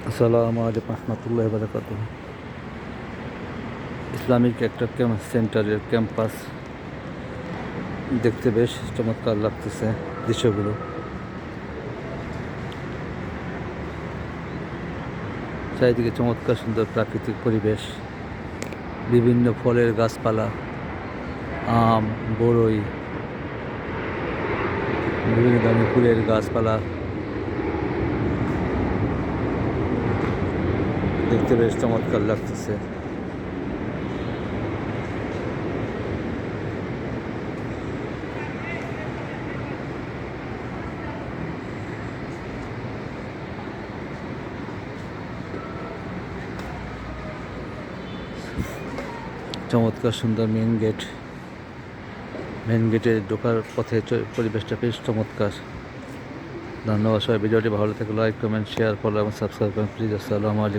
আসসালামু আলাইকুম রহমতুল্লাহি ওয়া বারাকাতুহু। ইসলামিক একটা সেন্টারের ক্যাম্পাস দেখতে বেশ চমৎকার লাগতেছে দৃশ্যগুলো। চারিদিকে চমৎকার সুন্দর প্রাকৃতিক পরিবেশ, বিভিন্ন ফলের গাছপালা, আম, বড়ই, বিভিন্ন ধরনের ফুলের গাছপালা দেখতে বেশ চমৎকার লাগতেছে। চমৎকার সুন্দর মেন গেটে ঢোকার পথে পরিবেশটা বেশ চমৎকার। ধন্যবাদ সবাই। ভিডিওটি ভালো থাকলে লাইক, কমেন্ট, শেয়ার, ফলো এবং সাবস্ক্রাইব করেন প্লিজ। আসসালামু আলাইকুম।